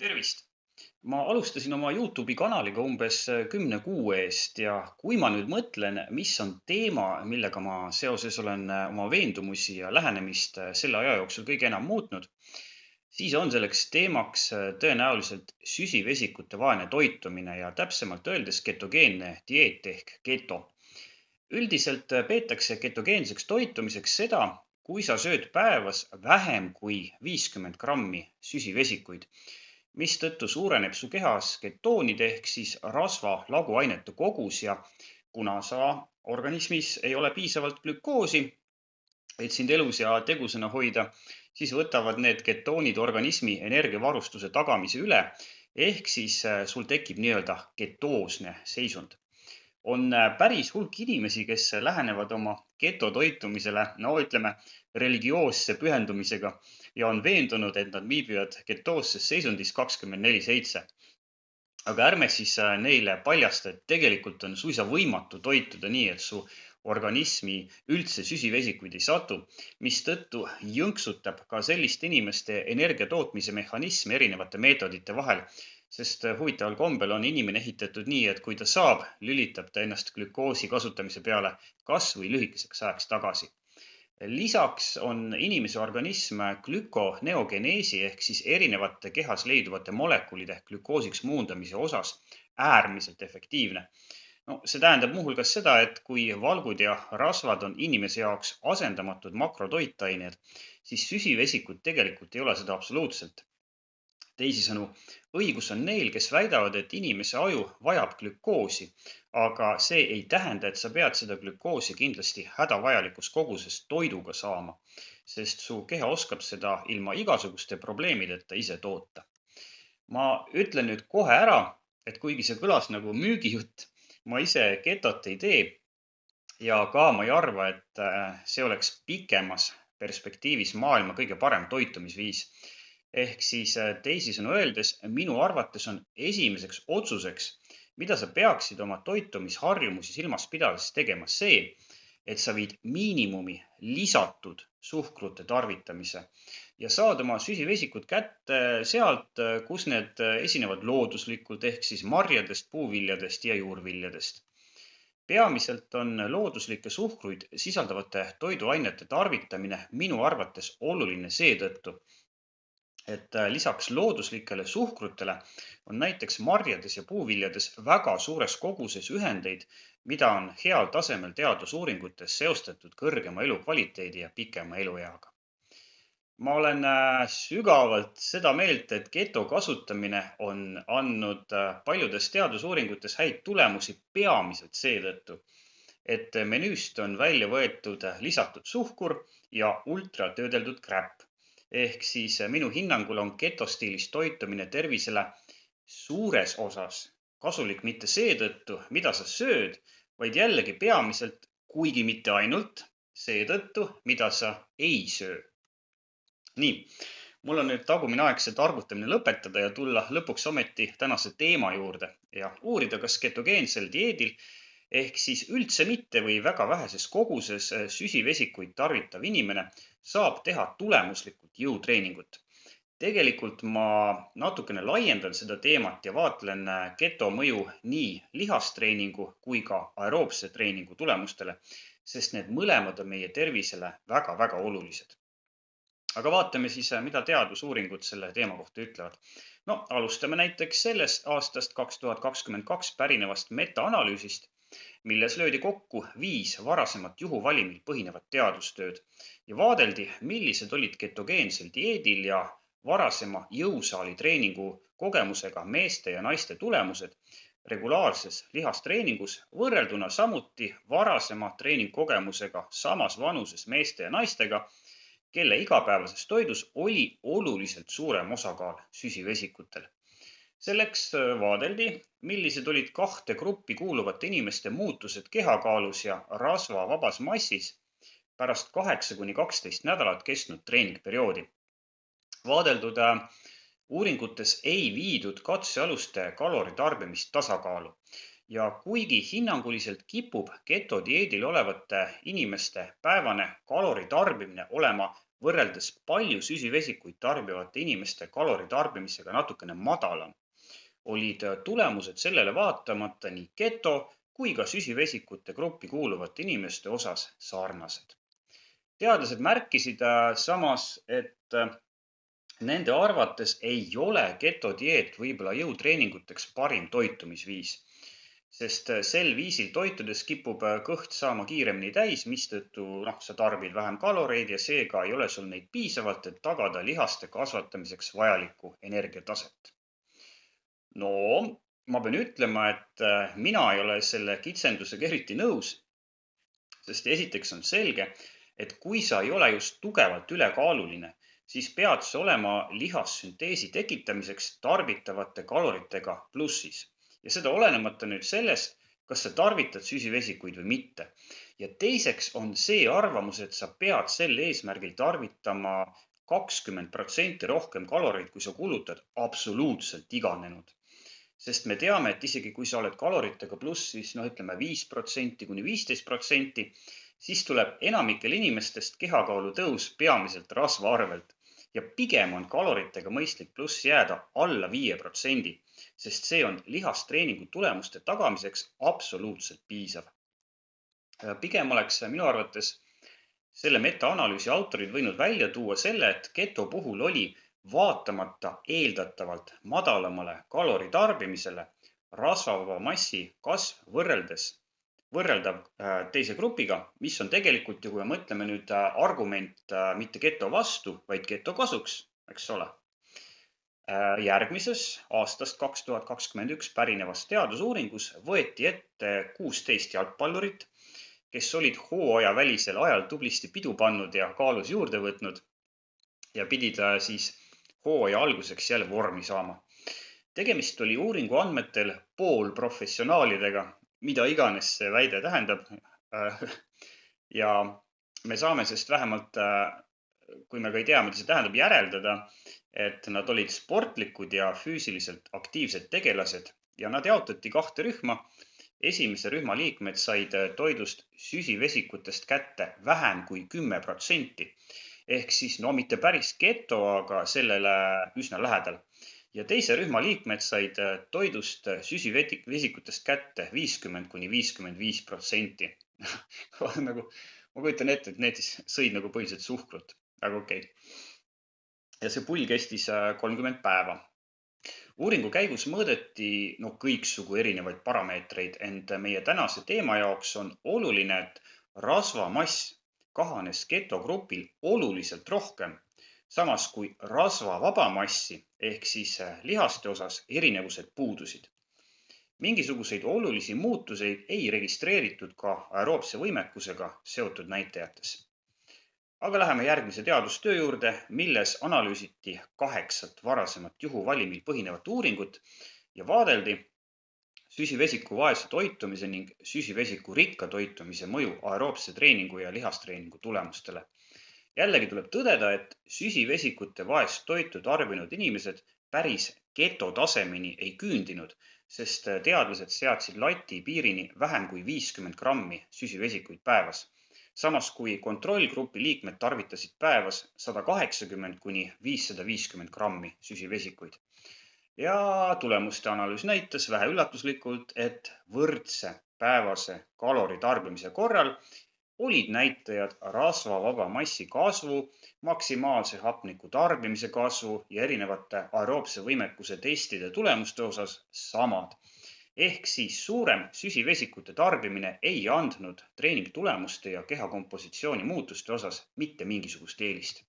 Tervist! Ma alustasin oma YouTube'i kanaliga umbes 10 kuu eest ja kui ma nüüd mõtlen, mis on teema, millega ma seoses olen oma veendumusi ja lähenemist selle aja jooksul kõige enam muutnud, siis on selleks teemaks tõenäoliselt süsivesikute vaene toitumine ja täpsemalt öeldes ketogeenne dieet ehk keto. Üldiselt peetakse ketogeenseks toitumiseks seda, kui sa sööd päevas vähem kui 50 grammi süsivesikuid, mistõttu suureneb su kehas ketoonide ehk siis rasva laguainete kogus ja kuna sa organismis ei ole piisavalt glükoosi, et sind elus ja tegusana hoida, siis võtavad need ketoonid organismi energiavarustuse tagamise üle ehk siis sul tekib nii-öelda ketoosne seisund. On päris hulk inimesi, kes lähenevad oma ketotoitumisele, no ütleme, religioosse pühendumisega ja on veendunud, et nad viibivad ketoosses seisundis 24/7. Aga ärme siis neile paljasta, et tegelikult on suisa võimatu toituda nii, et su organismi üldse süsivesikuid ei satu, mistõttu jõnksutab ka selliste inimeste energiatootmise mehhanism erinevate meetodite vahel, sest huvitaval kombel on inimene ehitatud nii, et kui ta saab, lülitab ta ennast glükoosi kasutamise peale kas või lühikeseks ajaks tagasi. Lisaks on inimese organism glükoneogeneesi ehk siis erinevate kehas leiduvate molekulide glükoosiks muundamise osas äärmiselt efektiivne. No, see tähendab muuhulgas seda, et kui valgud ja rasvad on inimese jaoks asendamatud makrotoitained, siis süsivesikud tegelikult ei ole seda absoluutselt. Teisisõnu, õigus on neil, kes väidavad, et inimese aju vajab glükoosi, aga see ei tähenda, et sa pead seda glükoosi kindlasti hädavajalikus koguses toiduga saama, sest su keha oskab seda ilma igasuguste probleemideta ise toota. Ma ütlen nüüd kohe ära, et kuigi see kõlas nagu müügijutt, ma ise ketot ei tee ja ka ma ei arva, et see oleks pikemas perspektiivis maailma kõige parem toitumisviis. Ehk siis teisisõnu öeldes, minu arvates on esimeseks otsuseks, mida sa peaksid oma toitumisharjumusi silmas pidades tegema see, et sa viid miinimumi lisatud suhkrute tarvitamise ja saad oma süsivesikud kätte sealt, kus need esinevad looduslikult ehk siis marjadest, puuviljadest ja juurviljadest. Peamiselt on looduslikke suhkruid sisaldavate toiduainete tarvitamine minu arvates oluline seetõttu, et lisaks looduslikele suhkrutele on näiteks marjades ja puuviljades väga suures koguses ühendeid, mida on heal tasemel teadusuuringutes seostatud kõrgema elukvaliteedi ja pikema elueaga. Ma olen sügavalt seda meelt, et keto kasutamine on andnud paljudes teadusuuringutes häid tulemusi peamiselt seetõttu, et menüüst on välja võetud lisatud suhkur ja ultratöödeldud kräpp. Ehk siis minu hinnangul on ketostiilis toitumine tervisele suures osas kasulik mitte seetõttu, mida sa sööd, vaid jällegi peamiselt, kuigi mitte ainult, seetõttu, mida sa ei söö. Nii, mul on nüüd tagumine aeg see targutamine lõpetada ja tulla lõpuks ometi tänase teema juurde ja uurida, kas ketogeensel dieedil ehk siis üldse mitte või väga väheses koguses süsivesikuid tarvitav inimene saab teha tulemuslikult jõutreeningut. Tegelikult ma natukene laiendan seda teemat ja vaatlen keto mõju nii lihastreeningu kui ka aeroobse treeningu tulemustele, sest need mõlemad on meie tervisele väga-väga olulised. Aga vaatame siis, mida teadusuuringud selle teema kohta ütlevad. No, alustame näiteks sellest aastast 2022 pärinevast metaanalüüsist, milles löödi kokku 5 varasemat juhuvalimil põhinevat teadustööd ja vaadeldi, millised olid ketogeensel dieedil ja varasema jõusaali treeningu kogemusega meeste ja naiste tulemused regulaarses lihastreeningus võrrelduna samuti varasema treeningkogemusega samas vanuses meeste ja naistega, kelle igapäevases toidus oli oluliselt suurem osakaal süsivesikutel. Selleks vaadeldi, millised olid 2 gruppi kuuluvate inimeste muutused kehakaalus ja rasva vabas massis pärast 8–12 nädalat kestnud treeningperioodi. Vaadeldud uuringutes ei viidud katsealuste kaloritarbimist tasakaalu ja kuigi hinnanguliselt kipub ketodieedil olevate inimeste päevane kaloritarbimine olema võrreldes palju süsivesikuid tarbivate inimeste kaloritarbimisega natukene madalam, olid tulemused sellele vaatamata nii keto kui ka süsivesikute gruppi kuuluvate inimeste osas sarnased. Teadlased märkisid samas, et nende arvates ei ole ketodieet võib-olla jõutreeninguteks parim toitumisviis, sest sel viisil toitudes kipub kõht saama kiiremini täis, mistõttu sa tarbid vähem kaloreid ja seega ei ole sul neid piisavalt, et tagada lihaste kasvatamiseks vajalikku energiataset. No, ma pean ütlema, et mina ei ole selle kitsendusega eriti nõus, sest esiteks on selge, et kui sa ei ole just tugevalt ülekaaluline, siis pead sa olema lihassünteesi tekitamiseks tarbitavate kaloritega plussis. Ja seda olenemata nüüd sellest, kas sa tarvitad süsivesikuid või mitte. Ja teiseks on see arvamus, et sa pead sel eesmärgil tarvitama 20% rohkem kaloreid, kui sa kulutad, absoluutselt iganenud. Sest me teame, et isegi kui sa oled kaloritega plussis, ütleme 5% kuni 15%, siis tuleb enamikel inimestest kehakaalu tõus peamiselt rasva arvelt. Ja pigem on kaloritega mõistlik pluss jääda alla 5%, sest see on lihastreeningu tulemuste tagamiseks absoluutselt piisav. Pigem oleks minu arvates selle metaanalüüsi autorid võinud välja tuua selle, et keto puhul oli vaatamata eeldatavalt madalamale kaloritarbimisele rasvavaba massi kasv võrreldav teise grupiga, mis on tegelikult, kui me mõtleme nüüd argument mitte keto vastu, vaid keto kasuks, eks ole. Järgmises aastast 2021 pärinevas teadusuuringus võeti ette 16 jalgpallurit, kes olid hooaja välisel ajal tublisti pidu pannud ja kaalus juurde võtnud ja pidid siis hooaja alguseks jälle vormi saama. Tegemist oli uuringu andmetel poolprofessionaalidega, mida iganes see väide tähendab. Ja me saame sest vähemalt, kui me ka ei tea, mida see tähendab, järeldada, et nad olid sportlikud ja füüsiliselt aktiivsed tegelased ja nad jaotati kahte rühma. Esimese rühma liikmed said toidust süsivesikutest kätte vähem kui 10%. Ehk siis mitte päris keto, aga sellele üsna lähedal. Ja teise rühma liikmed said toidust süsivesikutest kätte 50 kuni 55%. Ma kujutan ette, et need sõid põhiliselt suhkrut. Aga okei. Ja see pull kestis 30 päeva. Uuringu käigus mõõdeti kõiksugu erinevaid parameetreid, ent meie tänase teema jaoks on oluline, et rasvamass kahanes ketogrupil oluliselt rohkem, samas kui rasvavaba massi ehk siis lihaste osas erinevused puudusid. Mingisuguseid olulisi muutuseid ei registreeritud ka aeroobse võimekusega seotud näitajates. Aga läheme järgmise teadustöö juurde, milles analüüsiti 8 varasemat juhuvalimil põhinevat uuringut ja vaadeldi süsivesiku vaese toitumise ning süsivesiku rikka toitumise mõju aeroobse treeningu ja lihastreeningu tulemustele. Jällegi tuleb tõdeda, et süsivesikute vaest toitu tarbinud inimesed päris keto tasemeni ei küündinud, sest teadlased seadsid lati piirini vähem kui 50 grammi süsivesikuid päevas. Samas kui kontrollgrupi liikmed tarvitasid päevas 180 kuni 550 grammi süsivesikuid. Ja tulemuste analüüs näitas vähe üllatuslikult, et võrdse päevase kalori tarbimise korral olid näitajad rasvavaba massi kasvu, maksimaalse hapniku tarbimise kasvu ja erinevate aeroobse võimekuse testide tulemuste osas samad. Ehk siis suurem süsivesikute tarbimine ei andnud treeningtulemuste ja kehakompositsiooni muutuste osas mitte mingisugust eelist.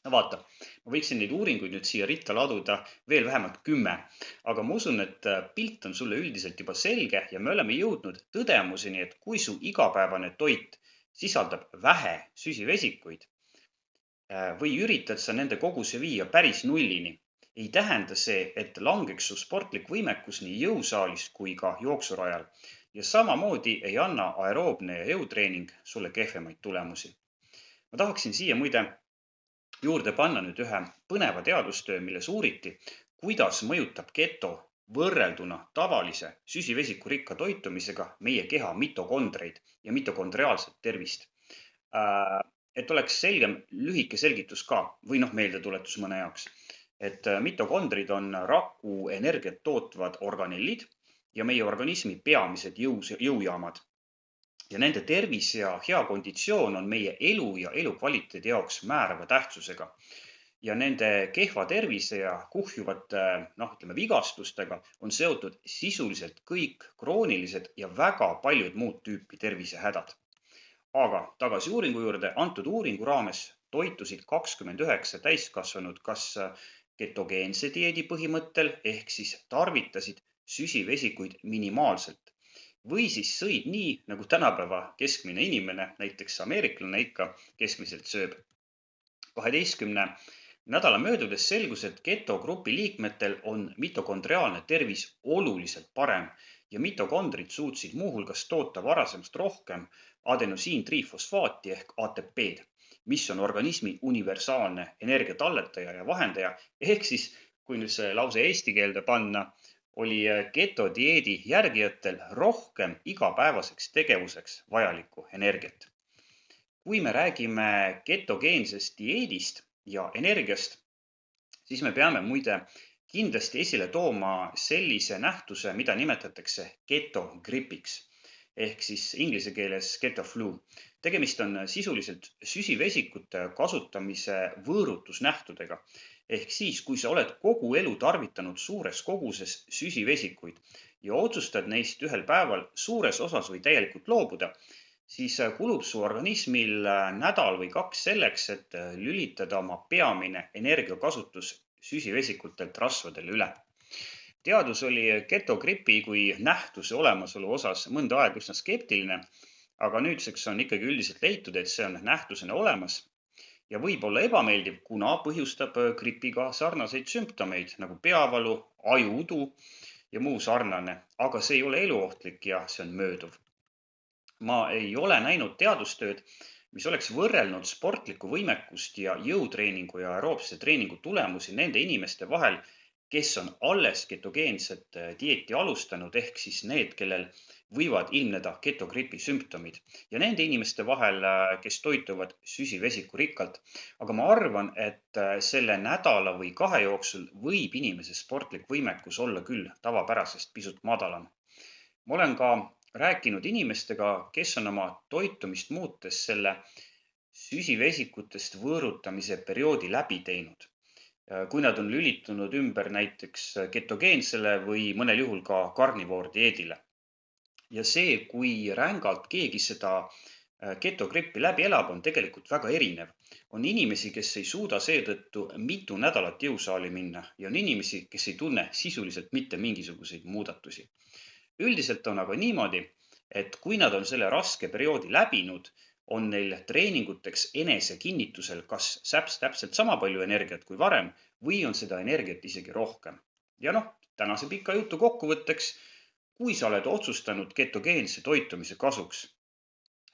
Vaata, ma võiksin neid uuringuid nüüd siia ritta laduda veel vähemalt 10, aga ma usun, et pilt on sulle üldiselt juba selge ja me oleme jõudnud tõdemuseni, et kui su igapäevane toit sisaldab vähe süsivesikuid või üritad sa nende koguse viia päris nullini, ei tähenda see, et langeks su sportlik võimekus nii jõusaalis kui ka jooksurajal ja samamoodi ei anna aeroobne ja jõutreening sulle kehvemaid tulemusi. Ma tahaksin siia muide juurde panna nüüd ühe põneva teadustöö, milles uuriti, kuidas mõjutab keto võrrelduna tavalise süsivesiku rikka toitumisega meie keha mitokondreid ja mitokondriaalset tervist. et oleks selgem lühike selgitus ka või meeldetuletus mõne jaoks, et mitokondrid on raku energiat tootvad organellid ja meie organismi peamised jõujaamad. Ja nende tervis ja hea konditsioon on meie elu ja elukvaliteedi jaoks määrava tähtsusega. Ja nende kehva tervise ja kuhjuvate, vigastustega on seotud sisuliselt kõik kroonilised ja väga paljud muud tüüpi tervisehädad. Aga tagasi uuringu juurde, antud uuringu raames toitusid 29 täiskasvanud kas ketogeense dieedi põhimõttel ehk siis tarvitasid süsivesikuid minimaalselt või siis sõid nii, nagu tänapäeva keskmine inimene, näiteks ameeriklane ikka keskmiselt sööb. 12 nädala möödudes selgus, et ketogrupi liikmetel on mitokondriaalne tervis oluliselt parem ja mitokondrid suutsid muuhulgas toota varasemast rohkem adenosiintrifosfaati ehk ATP-d, mis on organismi universaalne energiatalletaja ja vahendaja. Ehk siis, kui nüüd see lause eesti keelde panna, oli ketodieedi järgijatel rohkem igapäevaseks tegevuseks vajalikku energiat. Kui me räägime ketogeensest dieedist ja energiast, siis me peame muide kindlasti esile tooma sellise nähtuse, mida nimetatakse ketogripiks ehk siis inglise keeles ketoflu. Tegemist on sisuliselt süsivesikute kasutamise võõrutusnähtudega. Ehk siis, kui sa oled kogu elu tarvitanud suures koguses süsivesikuid ja otsustad neist ühel päeval suures osas või täielikult loobuda, siis kulub su organismil nädal või 2 selleks, et lülitada oma peamine energiakasutus süsivesikutelt rasvadele üle. Teadus oli ketogripi kui nähtuse olemasolu osas mõnda aega üsna skeptiline, aga nüüdseks on ikkagi üldiselt leitud, et see on nähtusena olemas ja võib olla ebameeldiv, kuna põhjustab gripiga sarnaseid sümptomeid nagu peavalu, ajuudu ja muu sarnane, aga see ei ole eluohtlik ja see on mööduv. Ma ei ole näinud teadustööd, mis oleks võrrelnud sportlikku võimekust ja jõutreeningu ja aeroobse treeningu tulemusi nende inimeste vahel, kes on alles ketogeenset dieeti alustanud, ehk siis need, kellel võivad ilmneda ketogripi sümptomid ja nende inimeste vahel, kes toituvad süsivesikurikkalt. Aga ma arvan, et selle nädala või 2 jooksul võib inimese sportlik võimekus olla küll tavapärasest pisut madalam. Ma olen ka rääkinud inimestega, kes on oma toitumist muutes selle süsivesikutest võõrutamise perioodi läbi teinud. Kui nad on lülitunud ümber näiteks ketogeensele või mõnel juhul ka karnivoordieedile. Ja see, kui rängalt keegi seda ketogrippi läbi elab, on tegelikult väga erinev. On inimesi, kes ei suuda seetõttu mitu nädalat jõusaali minna ja on inimesi, kes ei tunne sisuliselt mitte mingisuguseid muudatusi. Üldiselt on aga niimoodi, et kui nad on selle raske perioodi läbinud, on neil treeninguteks enese kinnitusel kas täpselt sama palju energiat kui varem või on seda energiat isegi rohkem. Ja tänase pika jutu kokkuvõtteks, kui sa oled otsustanud ketogeense toitumise kasuks,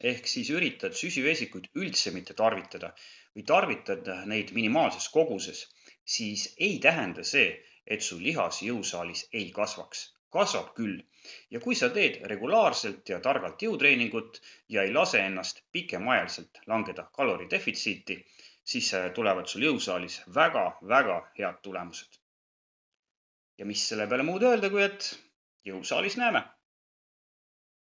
ehk siis üritad süsivesikuid üldse mitte tarvitada või tarvitad neid minimaalses koguses, siis ei tähenda see, et su lihas jõusaalis ei kasvaks. Kasvab küll. Ja kui sa teed regulaarselt ja targalt jõutreeningut ja ei lase ennast pikemaajaliselt langeda kaloridefitsiiti, siis tulevad sul jõusaalis väga head tulemused. Ja mis selle peale muud öelda, kui et jõusaalis näeme.